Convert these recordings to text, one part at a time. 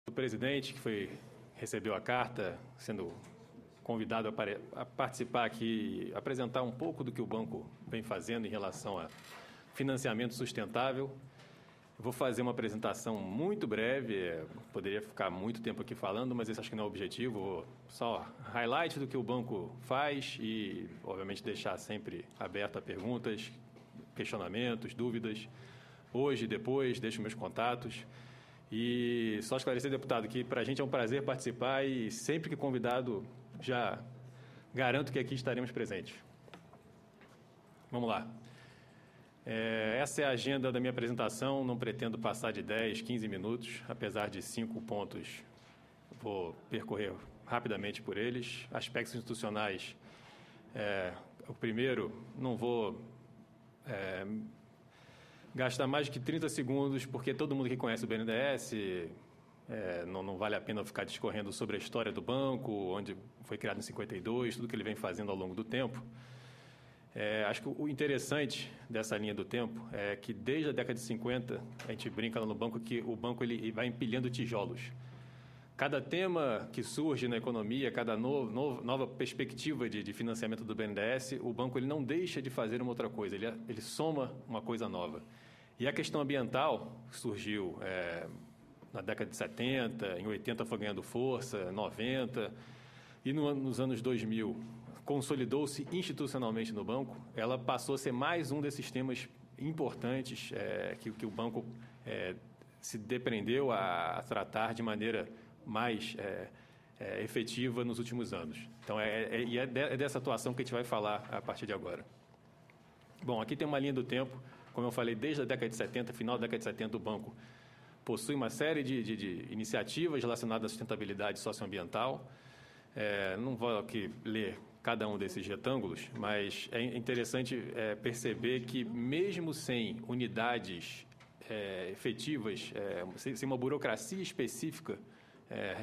O presidente, que recebeu a carta, sendo convidado a participar aqui, apresentar um pouco do que o banco vem fazendo em relação a financiamento sustentável. Vou fazer uma apresentação muito breve, poderia ficar muito tempo aqui falando, mas esse acho que não é o objetivo. Vou só highlight do que o banco faz e, obviamente, deixar sempre aberto a perguntas, questionamentos, dúvidas. Hoje, depois, deixo meus contatos. E só esclarecer, deputado, que para a gente é um prazer participar e sempre que convidado, já garanto que aqui estaremos presentes. Vamos lá. Essa é a agenda da minha apresentação, não pretendo passar de 10, 15 minutos, apesar de 5 pontos, vou percorrer rapidamente por eles. Aspectos institucionais, o primeiro, não vou gastar mais de 30 segundos, porque todo mundo que conhece o BNDES, não vale a pena ficar discorrendo sobre a história do banco, onde foi criado em 52, tudo que ele vem fazendo ao longo do tempo. Acho que o interessante dessa linha do tempo é que desde a década de 50, a gente brinca lá no banco que o banco ele vai empilhando tijolos. Cada tema que surge na economia, cada nova perspectiva de financiamento do BNDES, o banco ele não deixa de fazer uma outra coisa, ele soma uma coisa nova. E a questão ambiental surgiu na década de 70, em 80 foi ganhando força, 90, e nos anos 2000 consolidou-se institucionalmente no banco, ela passou a ser mais um desses temas importantes que o banco se depreendeu a tratar de maneira mais efetiva nos últimos anos. Então, é dessa atuação que a gente vai falar a partir de agora. Bom, aqui tem uma linha do tempo, como eu falei, desde a década de 70, final da década de 70, o banco possui uma série de iniciativas relacionadas à sustentabilidade socioambiental. Não vou aqui ler cada um desses retângulos, mas é interessante perceber que mesmo sem unidades efetivas, sem uma burocracia específica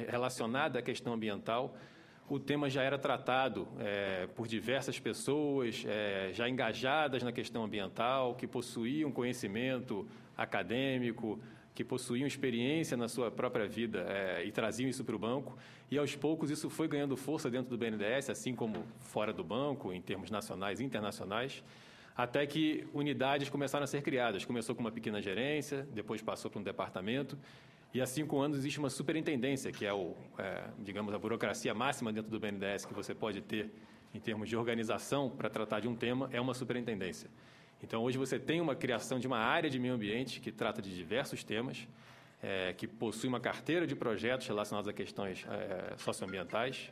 relacionada à questão ambiental, o tema já era tratado por diversas pessoas já engajadas na questão ambiental, que possuíam conhecimento acadêmico, que possuíam experiência na sua própria vida e traziam isso para o banco. E, aos poucos, isso foi ganhando força dentro do BNDES, assim como fora do banco, em termos nacionais e internacionais, até que unidades começaram a ser criadas. Começou com uma pequena gerência, depois passou para um departamento, e há 5 anos existe uma superintendência, que é, digamos, a burocracia máxima dentro do BNDES que você pode ter em termos de organização para tratar de um tema, é uma superintendência. Então, hoje você tem uma criação de uma área de meio ambiente que trata de diversos temas, que possui uma carteira de projetos relacionados a questões socioambientais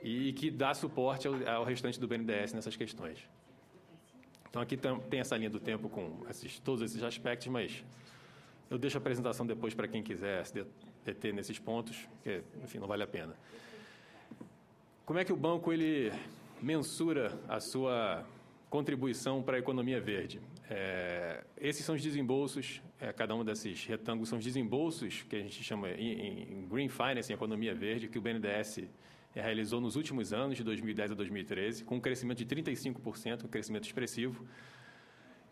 e que dá suporte ao restante do BNDES nessas questões. Então, aqui tem essa linha do tempo com todos esses aspectos, mas eu deixo a apresentação depois para quem quiser se deter nesses pontos, porque, enfim, não vale a pena. Como é que o banco ele mensura a sua contribuição para a economia verde? Esses são os desembolsos, cada um desses retângulos são os desembolsos que a gente chama em Green Finance, em economia verde, que o BNDES realizou nos últimos anos, de 2010 a 2013, com um crescimento de 35%, um crescimento expressivo.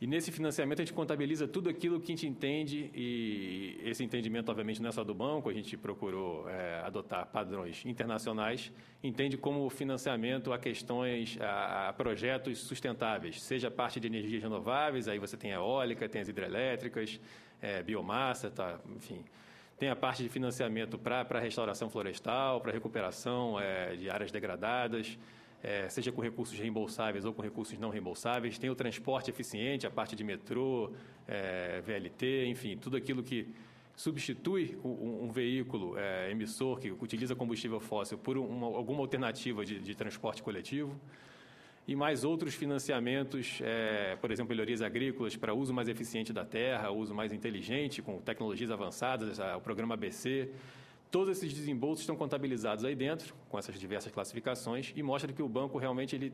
E nesse financiamento a gente contabiliza tudo aquilo que a gente entende, e esse entendimento, obviamente, não é só do banco, a gente procurou adotar padrões internacionais, entende como financiamento a questões, a projetos sustentáveis, seja a parte de energias renováveis, aí você tem a eólica, tem as hidrelétricas, biomassa, enfim. Tem a parte de financiamento para restauração florestal, para recuperação de áreas degradadas, seja com recursos reembolsáveis ou com recursos não reembolsáveis. Tem o transporte eficiente, a parte de metrô, VLT, enfim, tudo aquilo que substitui um veículo emissor que utiliza combustível fóssil por alguma alternativa de transporte coletivo. E mais outros financiamentos, por exemplo, melhorias agrícolas para uso mais eficiente da terra, uso mais inteligente, com tecnologias avançadas, o programa ABC. Todos esses desembolsos estão contabilizados aí dentro, com essas diversas classificações, e mostra que o banco realmente ele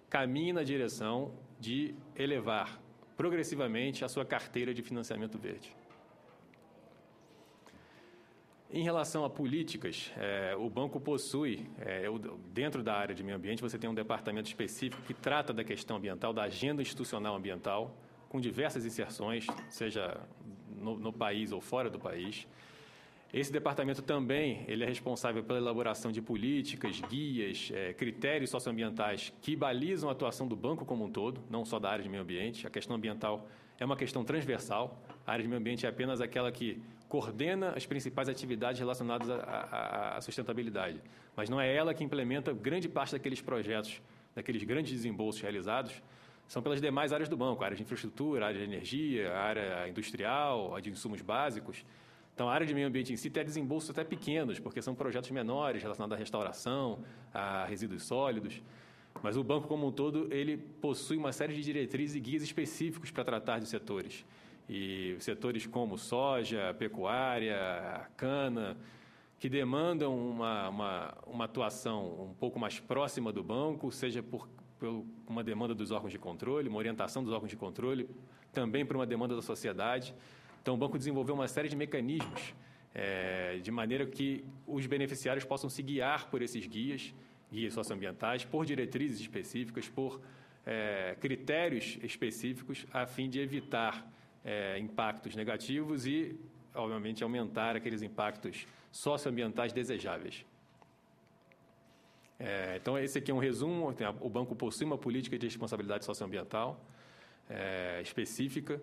caminha na direção de elevar progressivamente a sua carteira de financiamento verde. Em relação a políticas, o banco possui, dentro da área de meio ambiente, você tem um departamento específico que trata da questão ambiental, da agenda institucional ambiental, com diversas inserções, seja no país ou fora do país. Esse departamento também ele é responsável pela elaboração de políticas, guias, critérios socioambientais que balizam a atuação do banco como um todo, não só da área de meio ambiente. A questão ambiental é uma questão transversal. A área de meio ambiente é apenas aquela que coordena as principais atividades relacionadas à sustentabilidade, mas não é ela que implementa grande parte daqueles projetos, daqueles grandes desembolsos realizados, são pelas demais áreas do banco, a área de infraestrutura, a área de energia, a área industrial, a de insumos básicos. Então, a área de meio ambiente em si tem desembolsos até pequenos, porque são projetos menores relacionados à restauração, a resíduos sólidos. Mas o banco como um todo, ele possui uma série de diretrizes e guias específicos para tratar de setores. E setores como soja, pecuária, cana, que demandam uma atuação um pouco mais próxima do banco, seja por uma demanda dos órgãos de controle, uma orientação dos órgãos de controle, também por uma demanda da sociedade. Então, o banco desenvolveu uma série de mecanismos de maneira que os beneficiários possam se guiar por esses guias socioambientais, por diretrizes específicas, por critérios específicos, a fim de evitar impactos negativos e, obviamente, aumentar aqueles impactos socioambientais desejáveis. Então, esse aqui é um resumo. O banco possui uma política de responsabilidade socioambiental específica,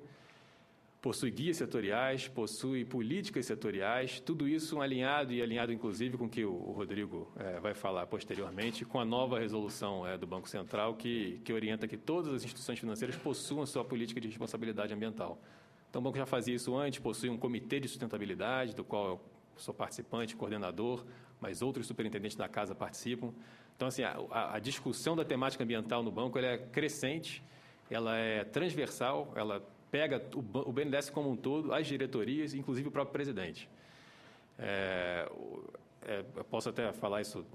possui guias setoriais, possui políticas setoriais, tudo isso alinhado inclusive com o que o Rodrigo vai falar posteriormente, com a nova resolução do Banco Central, que orienta que todas as instituições financeiras possuam sua política de responsabilidade ambiental. Então, o banco já fazia isso antes, possui um comitê de sustentabilidade, do qual eu sou participante, coordenador, mas outros superintendentes da casa participam. Então, assim, a discussão da temática ambiental no banco ela é crescente, ela é transversal, ela pega o BNDES como um todo, as diretorias, inclusive o próprio presidente. Eu posso até falar isso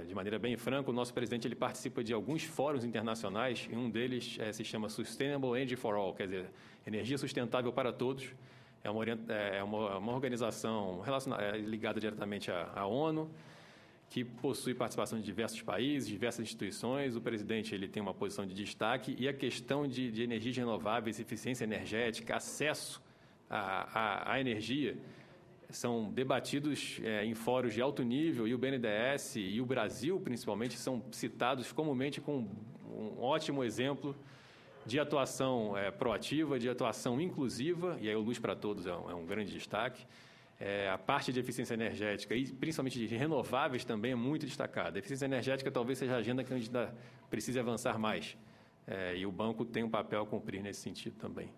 de maneira bem franca. O nosso presidente ele participa de alguns fóruns internacionais, e um deles se chama Sustainable Energy for All, quer dizer, energia sustentável para todos. É uma organização ligada diretamente à ONU, que possui participação de diversos países, diversas instituições. O presidente ele tem uma posição de destaque e a questão de energias renováveis, eficiência energética, acesso à energia, são debatidos em fóruns de alto nível, e o BNDES e o Brasil, principalmente, são citados comumente com um ótimo exemplo de atuação proativa, de atuação inclusiva, e aí o Luz para Todos é um grande destaque. A parte de eficiência energética e principalmente de renováveis também é muito destacada. A eficiência energética talvez seja a agenda que a gente precise avançar mais, e o banco tem um papel a cumprir nesse sentido também.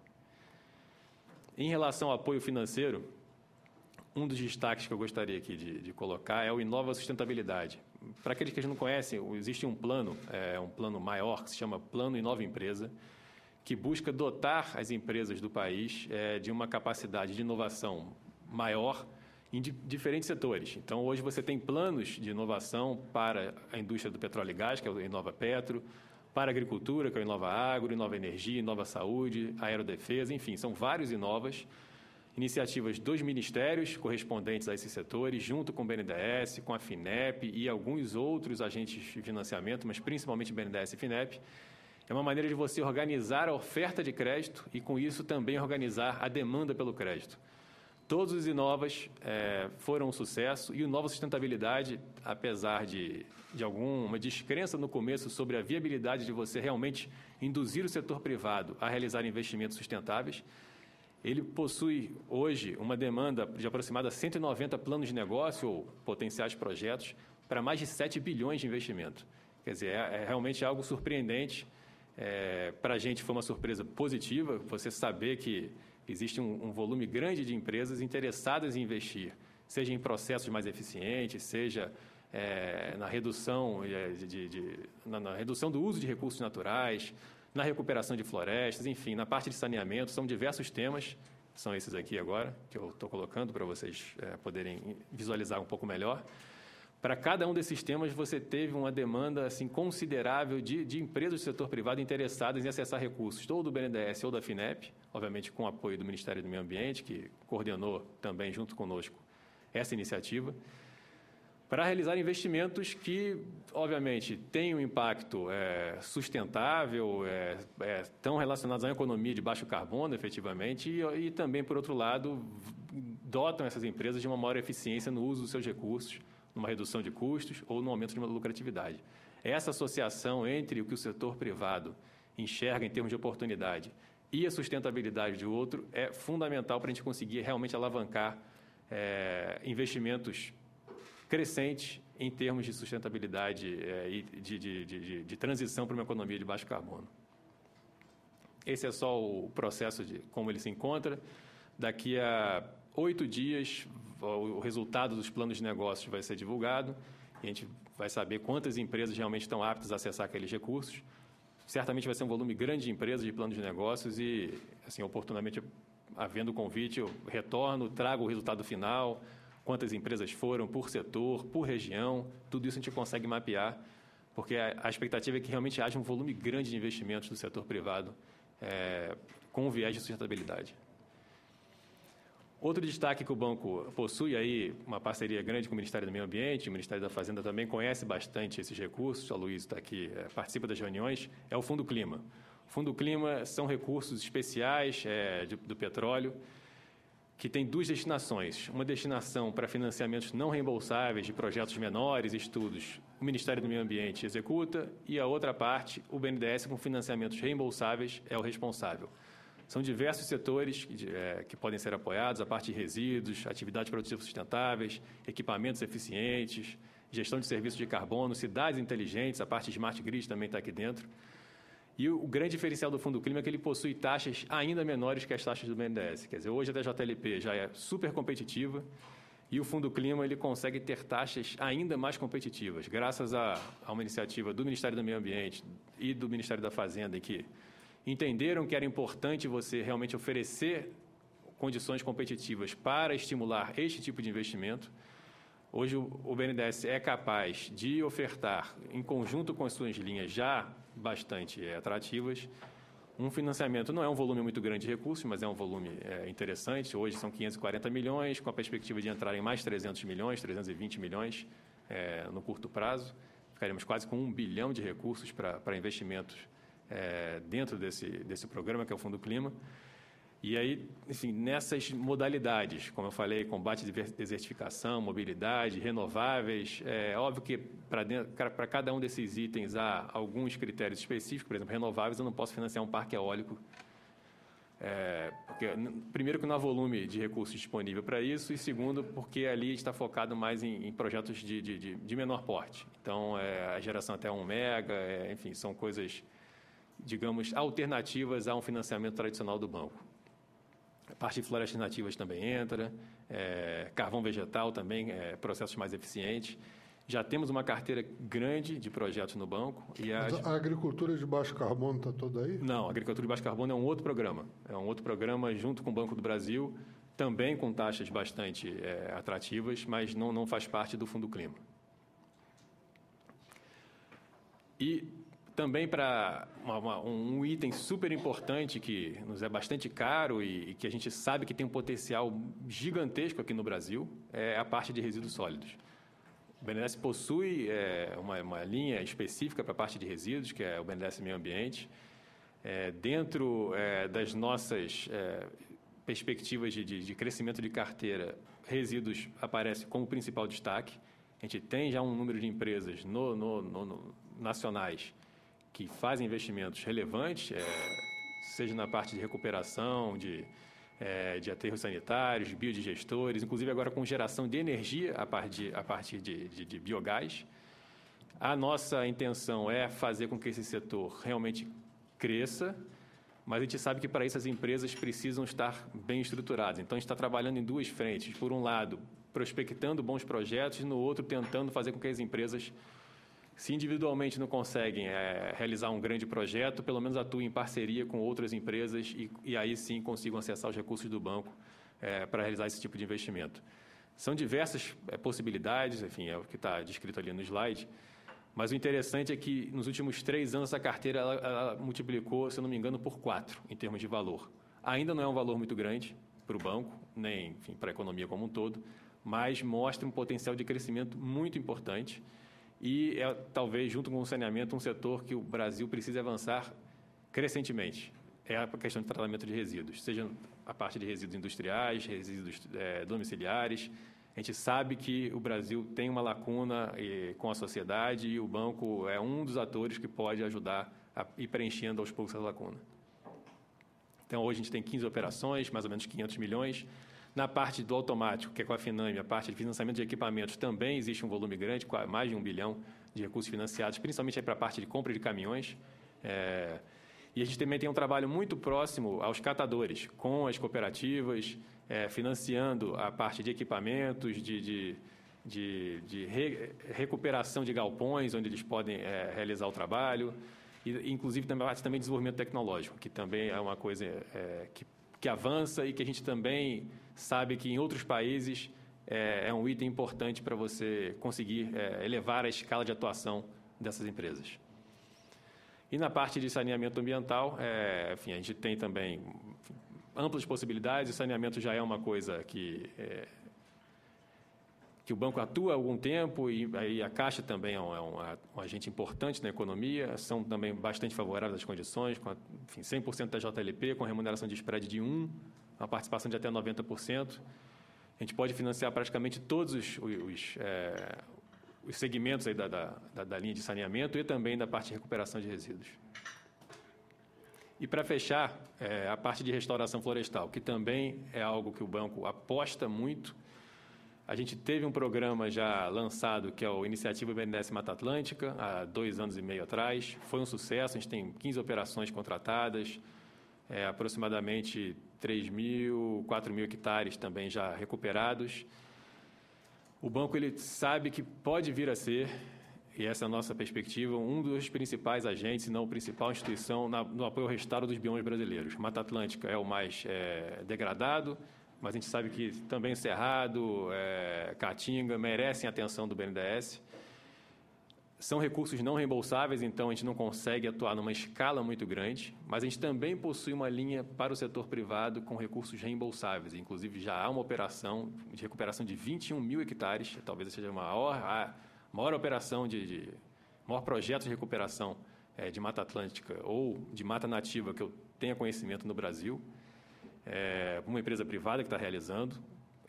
Em relação ao apoio financeiro, um dos destaques que eu gostaria aqui de colocar é o Inova Sustentabilidade. Para aqueles que não conhecem, existe um plano maior que se chama Plano Inova Empresa, que busca dotar as empresas do país de uma capacidade de inovação maior em diferentes setores. Então, hoje você tem planos de inovação para a indústria do petróleo e gás, que é o Inova Petro, para a agricultura, que é o Inova Agro, Inova Energia, Inova Saúde, Aerodefesa, enfim, são vários Inovas, iniciativas dos ministérios correspondentes a esses setores, junto com o BNDES, com a FINEP e alguns outros agentes de financiamento, mas principalmente BNDES e FINEP. É uma maneira de você organizar a oferta de crédito e, com isso, também organizar a demanda pelo crédito. Todos os Inovas foram um sucesso, e o Inova Sustentabilidade, apesar de alguma descrença no começo sobre a viabilidade de você realmente induzir o setor privado a realizar investimentos sustentáveis, ele possui hoje uma demanda de aproximada 190 planos de negócio ou potenciais projetos para mais de 7 bilhões de investimento. Quer dizer, é realmente algo surpreendente. Para a gente foi uma surpresa positiva você saber que existe um volume grande de empresas interessadas em investir, seja em processos mais eficientes, seja na redução, na redução do uso de recursos naturais, na recuperação de florestas, enfim, na parte de saneamento. São diversos temas, são esses aqui agora, que eu estou colocando para vocês poderem visualizar um pouco melhor. Para cada um desses temas, você teve uma demanda assim, considerável de empresas do setor privado interessadas em acessar recursos, ou do BNDES ou da FINEP, obviamente com o apoio do Ministério do Meio Ambiente, que coordenou também junto conosco essa iniciativa, para realizar investimentos que, obviamente, têm um impacto sustentável, estão relacionados à economia de baixo carbono, efetivamente, e também, por outro lado, dotam essas empresas de uma maior eficiência no uso dos seus recursos, numa redução de custos ou no aumento de uma lucratividade. Essa associação entre o que o setor privado enxerga em termos de oportunidade e a sustentabilidade de outro é fundamental para a gente conseguir realmente alavancar investimentos crescentes em termos de sustentabilidade e de transição para uma economia de baixo carbono. Esse é só o processo de como ele se encontra. Daqui a 8 dias, o resultado dos planos de negócios vai ser divulgado e a gente vai saber quantas empresas realmente estão aptas a acessar aqueles recursos. Certamente vai ser um volume grande de empresas, de planos de negócios e, assim, oportunamente, havendo convite, eu retorno, trago o resultado final, quantas empresas foram por setor, por região, tudo isso a gente consegue mapear, porque a expectativa é que realmente haja um volume grande de investimentos do setor privado com viés de sustentabilidade. Outro destaque que o banco possui aí, uma parceria grande com o Ministério do Meio Ambiente, o Ministério da Fazenda também conhece bastante esses recursos, a Luísa está aqui, participa das reuniões, é o Fundo Clima. O Fundo Clima são recursos especiais do petróleo, que tem 2 destinações. Uma destinação para financiamentos não reembolsáveis de projetos menores e estudos, o Ministério do Meio Ambiente executa, e a outra parte, o BNDES, com financiamentos reembolsáveis, é o responsável. São diversos setores que podem ser apoiados, a parte de resíduos, atividades produtivas sustentáveis, equipamentos eficientes, gestão de serviços de carbono, cidades inteligentes, a parte de Smart Grid também está aqui dentro. E o grande diferencial do Fundo Clima é que ele possui taxas ainda menores que as taxas do BNDES. Quer dizer, hoje a TJLP já é super competitiva e o Fundo Clima ele consegue ter taxas ainda mais competitivas, graças a uma iniciativa do Ministério do Meio Ambiente e do Ministério da Fazenda, em que entenderam que era importante você realmente oferecer condições competitivas para estimular este tipo de investimento. Hoje o BNDES é capaz de ofertar, em conjunto com as suas linhas já bastante atrativas, um financiamento. Não é um volume muito grande de recursos, mas é um volume interessante. Hoje são 540 milhões, com a perspectiva de entrar em mais 300 milhões, 320 milhões no curto prazo. Ficaremos quase com 1 bilhão de recursos para investimentos dentro desse programa, que é o Fundo Clima. E aí, enfim, nessas modalidades, como eu falei, combate à desertificação, mobilidade, renováveis, é óbvio que para cada um desses itens há alguns critérios específicos. Por exemplo, renováveis, eu não posso financiar um parque eólico, porque, primeiro, que não há volume de recursos disponível para isso, e segundo, porque ali está focado mais em projetos de menor porte. Então, a geração até 1 mega, enfim, são coisas, digamos, alternativas a um financiamento tradicional do banco. A parte de florestas nativas também entra, carvão vegetal também, processos mais eficientes. Já temos uma carteira grande de projetos no banco. Mas a agricultura de baixo carbono está toda aí? Não, a agricultura de baixo carbono é um outro programa. É um outro programa junto com o Banco do Brasil, também com taxas bastante atrativas, mas não faz parte do Fundo Clima. E também para um item super importante que nos é bastante caro e que a gente sabe que tem um potencial gigantesco aqui no Brasil, é a parte de resíduos sólidos. O BNDES possui uma linha específica para a parte de resíduos, que é o BNDES Meio Ambiente. Dentro das nossas perspectivas de crescimento de carteira, resíduos aparece como principal destaque. A gente tem já um número de empresas nacionais que fazem investimentos relevantes, seja na parte de recuperação, de aterros sanitários, de biodigestores, inclusive agora com geração de energia a partir de biogás. A nossa intenção é fazer com que esse setor realmente cresça, mas a gente sabe que para isso as empresas precisam estar bem estruturadas. Então, a gente está trabalhando em 2 frentes. Por um lado, prospectando bons projetos, e no outro, tentando fazer com que as empresas, se individualmente não conseguem realizar um grande projeto, pelo menos atuem em parceria com outras empresas e aí sim consigam acessar os recursos do banco para realizar esse tipo de investimento. São diversas possibilidades, enfim, é o que está descrito ali no slide, mas o interessante é que nos últimos 3 anos essa carteira ela multiplicou, se eu não me engano, por 4 em termos de valor. Ainda não é um valor muito grande para o banco, nem enfim, para a economia como um todo, mas mostra um potencial de crescimento muito importante. E talvez, junto com o saneamento, um setor que o Brasil precisa avançar crescentemente. É a questão de tratamento de resíduos, seja a parte de resíduos industriais, resíduos domiciliares. A gente sabe que o Brasil tem uma lacuna com a sociedade e o banco é um dos atores que pode ajudar a ir preenchendo aos poucos essa lacuna. Então, hoje a gente tem 15 operações, mais ou menos 500 milhões. Na parte do automático, que é com a Finame, a parte de financiamento de equipamentos, também existe um volume grande, mais de 1 bilhão de recursos financiados, principalmente para a parte de compra de caminhões. E a gente também tem um trabalho muito próximo aos catadores, com as cooperativas, financiando a parte de equipamentos, de recuperação de galpões, onde eles podem realizar o trabalho, e inclusive também a parte também de desenvolvimento tecnológico, que também é uma coisa que avança e que a gente também sabe que em outros países é um item importante para você conseguir elevar a escala de atuação dessas empresas. E na parte de saneamento ambiental, enfim, a gente tem também amplas possibilidades. O saneamento já é uma coisa que o banco atua há algum tempo e aí a Caixa também é um agente importante na economia, são também bastante favoráveis às condições, com 100% da JLP, com remuneração de spread de 1, uma participação de até 90%. A gente pode financiar praticamente todos os segmentos aí da linha de saneamento e também da parte de recuperação de resíduos. E, para fechar, a parte de restauração florestal, que também é algo que o banco aposta muito. A gente teve um programa já lançado, que é o Iniciativa BNDES Mata Atlântica, há 2 anos e meio atrás. Foi um sucesso, a gente tem 15 operações contratadas, aproximadamente 3.000, 4.000 hectares também já recuperados. O banco ele sabe que pode vir a ser, e essa é a nossa perspectiva, um dos principais agentes, se não a principal instituição no apoio ao restauro dos biomas brasileiros. Mata Atlântica é o mais degradado, mas a gente sabe que também Cerrado, Caatinga merecem a atenção do BNDES. São recursos não reembolsáveis, então a gente não consegue atuar numa escala muito grande, mas a gente também possui uma linha para o setor privado com recursos reembolsáveis. Inclusive, já há uma operação de recuperação de 21.000 hectares, talvez seja a maior operação, maior projeto de recuperação de Mata Atlântica ou de mata nativa que eu tenha conhecimento no Brasil. Uma empresa privada que está realizando,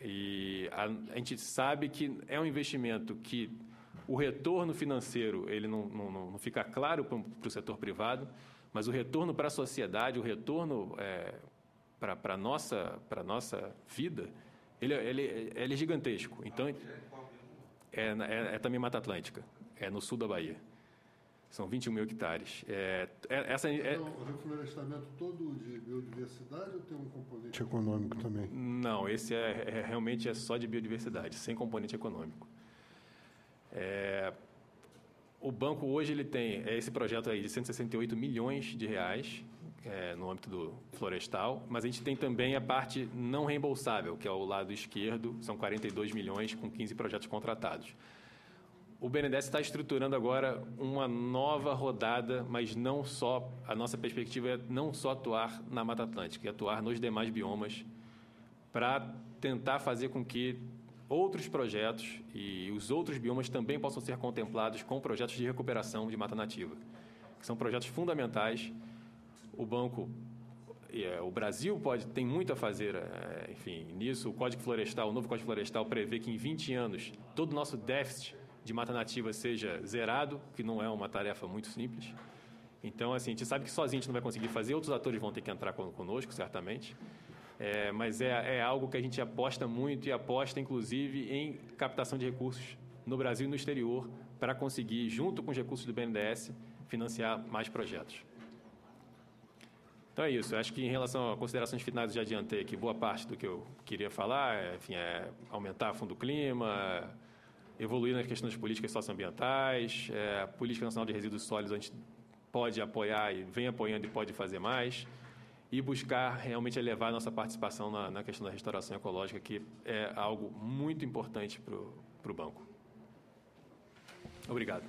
e a gente sabe que é um investimento que o retorno financeiro ele não fica claro para o setor privado, mas o retorno para a sociedade, o retorno para a nossa vida, ele é gigantesco. Então, é também Mata Atlântica, é no sul da Bahia. São 21.000 hectares. O reflorestamento todo de biodiversidade ou tem um componente econômico também? Não, esse realmente é só de biodiversidade, sem componente econômico. O banco hoje ele tem esse projeto aí de 168 milhões de reais no âmbito do florestal, mas a gente tem também a parte não reembolsável, que é o lado esquerdo, são 42 milhões com 15 projetos contratados. O BNDES está estruturando agora uma nova rodada, mas não só, a nossa perspectiva é não só atuar na Mata Atlântica, é atuar nos demais biomas para tentar fazer com que outros projetos e os outros biomas também possam ser contemplados com projetos de recuperação de mata nativa, que são projetos fundamentais. O banco, o Brasil tem muito a fazer, enfim, nisso. O Código Florestal, o novo Código Florestal prevê que em 20 anos todo o nosso déficit de mata nativa seja zerado, que não é uma tarefa muito simples. Então, assim, a gente sabe que sozinho a gente não vai conseguir fazer, outros atores vão ter que entrar conosco, certamente. Mas é algo que a gente aposta muito e aposta, inclusive, em captação de recursos no Brasil e no exterior para conseguir, junto com os recursos do BNDES, financiar mais projetos. Então é isso. Eu acho que em relação a considerações finais, já adiantei aqui boa parte do que eu queria falar, enfim, aumentar a Fundo Clima, evoluir nas questões políticas socioambientais, a Política Nacional de Resíduos Sólidos a gente pode apoiar e vem apoiando e pode fazer mais, e buscar realmente elevar a nossa participação na questão da restauração ecológica, que é algo muito importante para o banco. Obrigado.